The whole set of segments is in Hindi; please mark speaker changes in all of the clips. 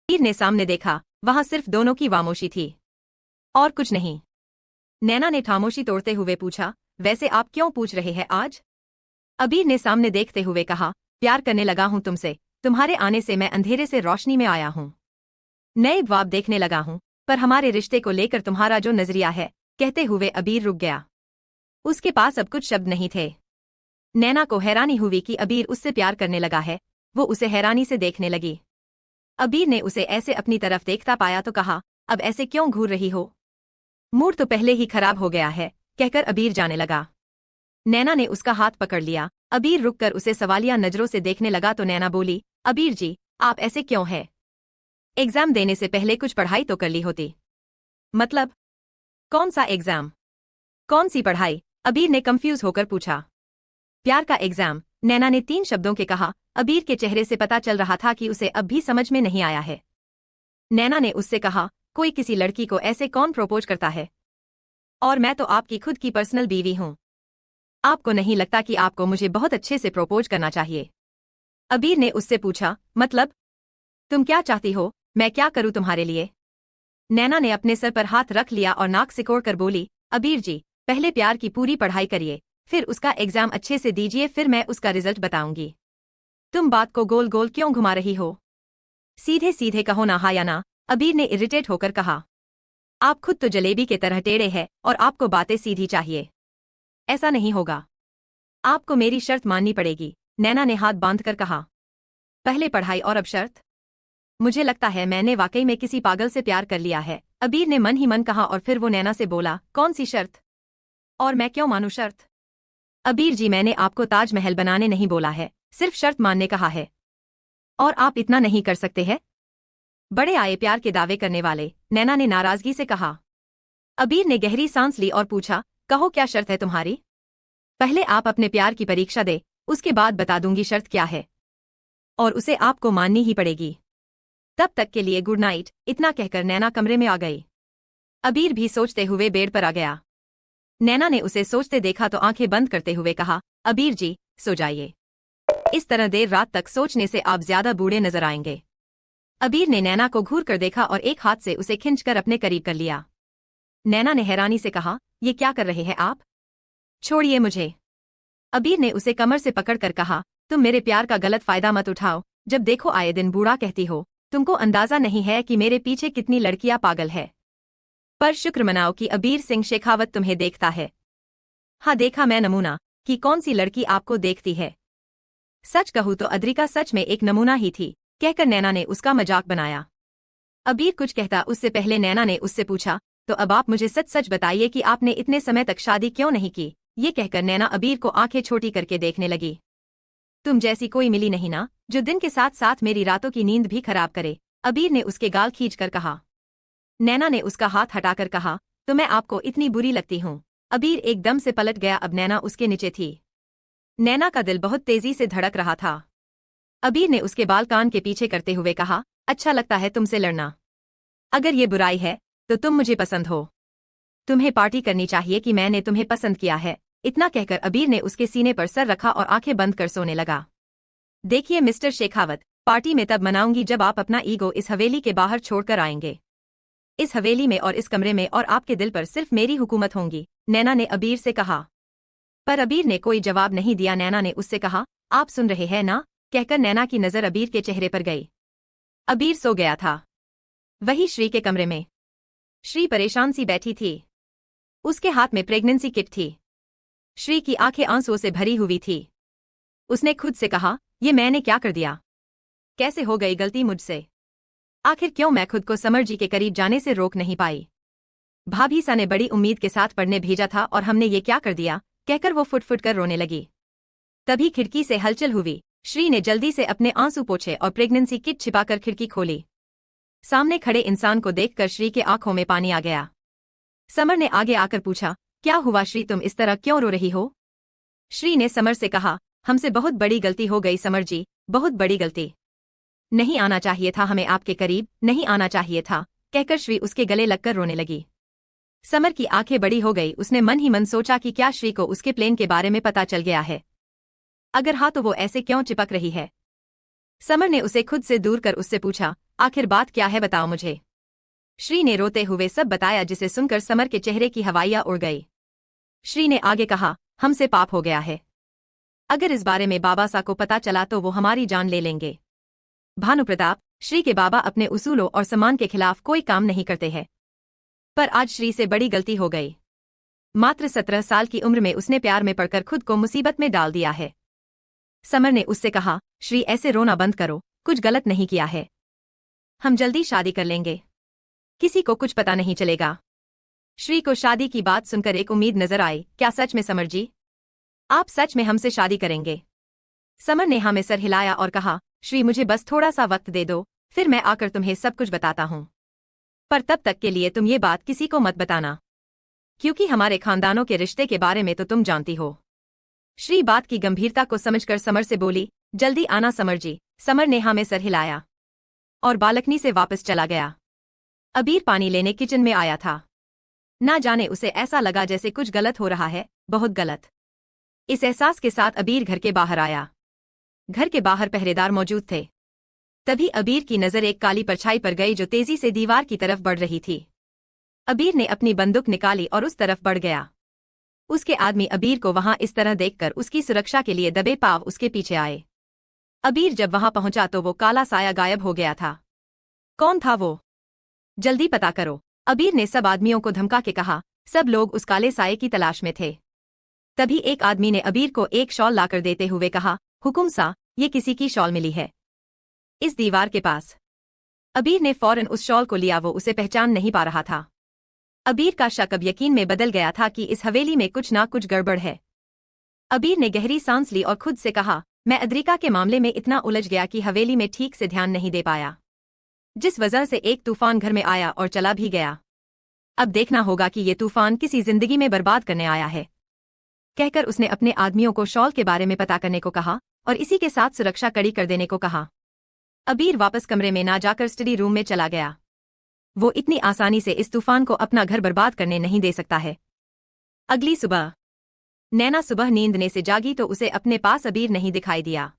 Speaker 1: अबीर ने सामने देखा, वहां सिर्फ दोनों की खामोशी थी और कुछ नहीं। नैना ने खामोशी तोड़ते हुए पूछा, वैसे आप क्यों पूछ रहे हैं आज? अबीर ने सामने देखते हुए कहा, प्यार करने लगा हूं तुमसे, तुम्हारे आने से मैं अंधेरे से रोशनी में आया हूं। नए ख्वाब देखने लगा हूं, पर हमारे रिश्ते को लेकर तुम्हारा जो नजरिया है। कहते हुए अबीर रुक गया। उसके पास अब कुछ शब्द नहीं थे। नैना को हैरानी हुई कि अबीर उससे प्यार करने लगा है। वो उसे हैरानी से देखने लगी। अबीर ने उसे ऐसे अपनी तरफ देखता पाया तो कहा, अब ऐसे क्यों घूर रही हो? मूड तो पहले ही खराब हो गया है, कहकर अबीर जाने लगा। नैना ने उसका हाथ पकड़ लिया। अबीर रुककर उसे सवालिया नजरों से देखने लगा तो नैना बोली, अबीर जी, आप ऐसे क्यों हैं? एग्जाम देने से पहले कुछ पढ़ाई तो कर ली होती। मतलब? कौन सा एग्जाम? कौन सी पढ़ाई? अबीर ने कंफ्यूज होकर पूछा। प्यार का एग्जाम, नैना ने 3 शब्दों के कहा। अबीर के चेहरे से पता चल रहा था कि उसे अब भी समझ में नहीं आया है। नैना ने उससे कहा, कोई किसी लड़की को ऐसे कौन प्रपोज करता है? और मैं तो आपकी खुद की पर्सनल बीवी हूं। आपको नहीं लगता कि आपको मुझे बहुत अच्छे से प्रपोज करना चाहिए? अबीर ने उससे पूछा, मतलब? तुम क्या चाहती हो, मैं क्या करूं तुम्हारे लिए? नैना ने अपने सर पर हाथ रख लिया और नाक सिकोड़ कर बोली, अबीर जी, पहले प्यार की पूरी पढ़ाई करिए, फिर उसका एग्जाम अच्छे से दीजिए, फिर मैं उसका रिजल्ट बताऊंगी। तुम बात को गोल गोल क्यों घुमा रही हो? सीधे सीधे कहो ना, हाँ या ना? अबीर ने इरिटेट होकर कहा। आप खुद तो जलेबी के तरह टेढ़े हैं और आपको बातें सीधी चाहिए। ऐसा नहीं होगा। आपको मेरी शर्त माननी पड़ेगी, नैना ने हाथ बांधकर कहा। पहले पढ़ाई और अब शर्त? मुझे लगता है मैंने वाकई में किसी पागल से प्यार कर लिया है, अबीर ने मन ही मन कहा और फिर वो नैना से बोला, कौन सी शर्त? और मैं क्यों मानूं शर्त? अबीर जी, मैंने आपको ताजमहल बनाने नहीं बोला है, सिर्फ शर्त मानने कहा है। और आप इतना नहीं कर सकते हैं? बड़े आए प्यार के दावे करने वाले, नैना ने नाराजगी से कहा। अबीर ने गहरी सांस ली और पूछा, कहो क्या शर्त है तुम्हारी? पहले आप अपने प्यार की परीक्षा दे, उसके बाद बता दूंगी शर्त क्या है। और उसे आपको माननी ही पड़ेगी। तब तक के लिए गुड नाइट, इतना कहकर नैना कमरे में आ गई। अबीर भी सोचते हुए बेड पर आ गया। नैना ने उसे सोचते देखा तो आंखें बंद करते हुए कहा, अबीर जी, सो जाइए। इस तरह देर रात तक सोचने से आप ज्यादा बूढ़े नजर आएंगे। अबीर ने नैना को घूर कर देखा और एक हाथ से उसे खींचकर अपने करीब कर लिया। नैना ने हैरानी से कहा, ये क्या कर रहे हैं आप? छोड़िए मुझे। अबीर ने उसे कमर से पकड़कर कहा, तुम मेरे प्यार का गलत फायदा मत उठाओ, जब देखो आए दिन बूढ़ा कहती हो। तुमको अंदाजा नहीं है कि मेरे पीछे कितनी लड़कियां पागल है। पर शुक्र मनाओ कि अबीर सिंह शेखावत तुम्हें देखता है। हाँ, देखा मैं नमूना, कि कौन सी लड़की आपको देखती है। सच कहूँ तो अद्रिका सच में एक नमूना ही थी, कहकर नैना ने उसका मजाक बनाया। अबीर कुछ कहता उससे पहले नैना ने उससे पूछा, तो अब आप मुझे सच सच बताइए कि आपने इतने समय तक शादी क्यों नहीं की? ये कहकर नैना अबीर को आंखें छोटी करके देखने लगी। तुम जैसी कोई मिली नहीं ना, जो दिन के साथ साथ मेरी रातों की नींद भी खराब करे, अबीर ने उसके गाल खींचकर कहा। नैना ने उसका हाथ हटाकर कहा, तो मैं आपको इतनी बुरी लगती हूँ? अबीर एकदम से पलट गया, अब नैना उसके नीचे थी। नैना का दिल बहुत तेजी से धड़क रहा था। अबीर ने उसके बाल कान के पीछे करते हुए कहा, अच्छा लगता है तुमसे लड़ना। अगर ये बुराई है, तो तुम मुझे पसंद हो। तुम्हें पार्टी करनी चाहिए कि मैंने तुम्हें पसंद किया है। इतना कहकर अबीर ने उसके सीने पर सर रखा और आंखें बंद कर सोने लगा। देखिए मिस्टर शेखावत, पार्टी में तब मनाऊंगी जब आप अपना ईगो इस हवेली के बाहर छोड़कर आएंगे। इस हवेली में और इस कमरे में और आपके दिल पर सिर्फ मेरी हुकूमत होंगी, नैना ने अबीर से कहा। पर अबीर ने कोई जवाब नहीं दिया। नैना ने उससे कहा, आप सुन रहे हैं ना? कहकर नैना की नजर अबीर के चेहरे पर गई। अबीर सो गया था। वही श्री के कमरे में श्री परेशान सी बैठी थी। उसके हाथ में प्रेगनेंसी किट थी। श्री की आंखें आंसुओं से भरी हुई थी। उसने खुद से कहा, ये मैंने क्या कर दिया? कैसे हो गई गलती मुझसे? आखिर क्यों मैं खुद को समर जी के करीब जाने से रोक नहीं पाई? भाभी सा ने बड़ी उम्मीद के साथ पढ़ने भेजा था और हमने ये क्या कर दिया? कहकर वो फुट फुट कर रोने लगी। तभी खिड़की से हलचल हुई। श्री ने जल्दी से अपने आंसू पोंछे और प्रेगनेंसी किट छिपाकर खिड़की खोली। सामने खड़े इंसान को देखकर श्री के आंखों में पानी आ गया। समर ने आगे आकर पूछा, क्या हुआ श्री, तुम इस तरह क्यों रो रही हो? श्री ने समर से कहा, हमसे बहुत बड़ी गलती हो गई समर जी, बहुत बड़ी गलती। नहीं आना चाहिए था हमें आपके करीब, नहीं आना चाहिए था, कहकर श्री उसके गले लगकर रोने लगी। समर की आंखें बड़ी हो गई। उसने मन ही मन सोचा कि क्या श्री को उसके प्लेन के बारे में पता चल गया है? अगर हाँ तो वो ऐसे क्यों चिपक रही है? समर ने उसे खुद से दूर कर उससे पूछा, आखिर बात क्या है, बताओ मुझे। श्री ने रोते हुए सब बताया, जिसे सुनकर समर के चेहरे की हवाइयां उड़ गई। श्री ने आगे कहा, हमसे पाप हो गया है। अगर इस बारे में बाबा सा को पता चला तो वो हमारी जान ले लेंगे। भानुप्रताप, श्री के बाबा अपने उसूलों और सम्मान के खिलाफ कोई काम नहीं करते हैं। पर आज श्री से बड़ी गलती हो गई। मात्र 17 साल की उम्र में उसने प्यार में पड़कर खुद को मुसीबत में डाल दिया है। समर ने उससे कहा, श्री ऐसे रोना बंद करो, कुछ गलत नहीं किया है। हम जल्दी शादी कर लेंगे, किसी को कुछ पता नहीं चलेगा। श्री को शादी की बात सुनकर एक उम्मीद नजर आई। क्या सच में समर जी, आप सच में हमसे शादी करेंगे? समर ने हाँ में सर हिलाया और कहा, श्री मुझे बस थोड़ा सा वक्त दे दो, फिर मैं आकर तुम्हें सब कुछ बताता हूँ। पर तब तक के लिए तुम ये बात किसी को मत बताना, क्योंकि हमारे खानदानों के रिश्ते के बारे में तो तुम जानती हो। श्री बात की गंभीरता को समझकर समर से बोली, जल्दी आना समर जी। समर ने हाँ में सर हिलाया और बालकनी से वापस चला गया। अबीर पानी लेने किचन में आया था। ना जाने उसे ऐसा लगा जैसे कुछ गलत हो रहा है, बहुत गलत। इस एहसास के साथ अबीर घर के बाहर आया। घर के बाहर पहरेदार मौजूद थे। तभी अबीर की नजर एक काली परछाई पर गई जो तेजी से दीवार की तरफ बढ़ रही थी। अबीर ने अपनी बंदूक निकाली और उस तरफ बढ़ गया। उसके आदमी अबीर को वहां इस तरह देखकर उसकी सुरक्षा के लिए दबे पांव उसके पीछे आए। अबीर जब वहां पहुंचा तो वो काला साया गायब हो गया था। कौन था वो? जल्दी पता करो, अबीर ने सब आदमियों को धमका के कहा। सब लोग उस काले साये की तलाश में थे। तभी एक आदमी ने अबीर को एक शॉल लाकर देते हुए कहा, हुकुम सा, ये किसी की शॉल मिली है इस दीवार के पास। अबीर ने फौरन उस शॉल को लिया। वो उसे पहचान नहीं पा रहा था। अबीर का शक अब यकीन में बदल गया था कि इस हवेली में कुछ ना कुछ गड़बड़ है। अबीर ने गहरी सांस ली और खुद से कहा, मैं अद्रिका के मामले में इतना उलझ गया कि हवेली में ठीक से ध्यान नहीं दे पाया, जिस वजह से एक तूफान घर में आया और चला भी गया। अब देखना होगा कि ये तूफान किसी जिंदगी में बर्बाद करने आया है। कहकर उसने अपने आदमियों को शॉल के बारे में पता करने को कहा और इसी के साथ सुरक्षा कड़ी कर देने को कहा। अबीर वापस कमरे में ना जाकर स्टडी रूम में चला गया। वो इतनी आसानी से इस तूफान को अपना घर बर्बाद करने नहीं दे सकता है। अगली सुबह नैना सुबह नींदने से जागी तो उसे अपने पास अबीर नहीं दिखाई दिया।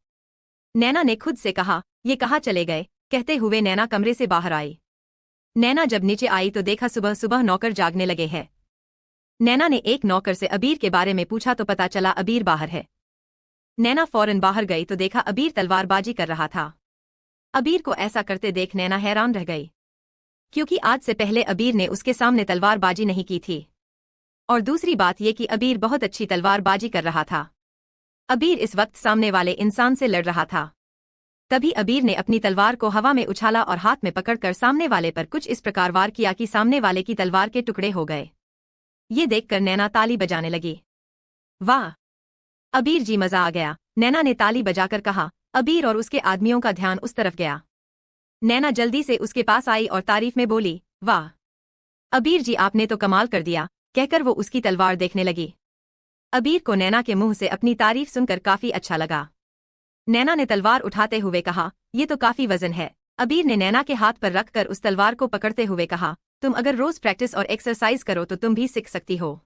Speaker 1: नैना ने खुद से कहा, ये कहाँ चले गए? कहते हुए नैना कमरे से बाहर आई। नैना जब नीचे आई तो देखा सुबह सुबह नौकर जागने लगे हैं। नैना ने एक नौकर से अबीर के बारे में पूछा तो पता चला अबीर बाहर है। नैना फौरन बाहर गई तो देखा अबीर तलवारबाजी कर रहा था। अबीर को ऐसा करते देख नैना हैरान रह गई, क्योंकि आज से पहले अबीर ने उसके सामने तलवारबाजी नहीं की थी। और दूसरी बात यह कि अबीर बहुत अच्छी तलवारबाजी कर रहा था। अबीर इस वक्त सामने वाले इंसान से लड़ रहा था। तभी अबीर ने अपनी तलवार को हवा में उछाला और हाथ में पकड़कर सामने वाले पर कुछ इस प्रकार वार किया कि सामने वाले की तलवार के टुकड़े हो गए। ये देखकर नैना ताली बजाने लगी। वाह अबीर जी, मजा आ गया। नैना ने ताली बजाकर कहा। अबीर और उसके आदमियों का ध्यान उस तरफ गया। नैना जल्दी से उसके पास आई और तारीफ में बोली, वाह अबीर जी, आपने तो कमाल कर दिया। कहकर वो उसकी तलवार देखने लगी। अबीर को नैना के मुंह से अपनी तारीफ सुनकर काफी अच्छा लगा। नैना ने तलवार उठाते हुए कहा, ये तो काफी वजन है। अबीर ने नैना के हाथ पर रखकर उस तलवार को पकड़ते हुए कहा, तुम अगर रोज प्रैक्टिस और एक्सरसाइज करो तो तुम भी सीख सकती हो।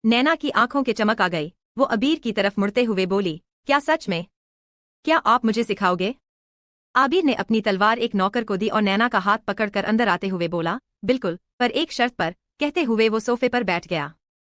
Speaker 1: नैना की आंखों के चमक आ गई। वो अबीर की तरफ मुड़ते हुए बोली, क्या सच में? क्या आप मुझे सिखाओगे? आबिर ने अपनी तलवार एक नौकर को दी और नैना का हाथ पकड़कर अंदर आते हुए बोला, बिल्कुल, पर एक शर्त पर। कहते हुए वो सोफे पर बैठ गया।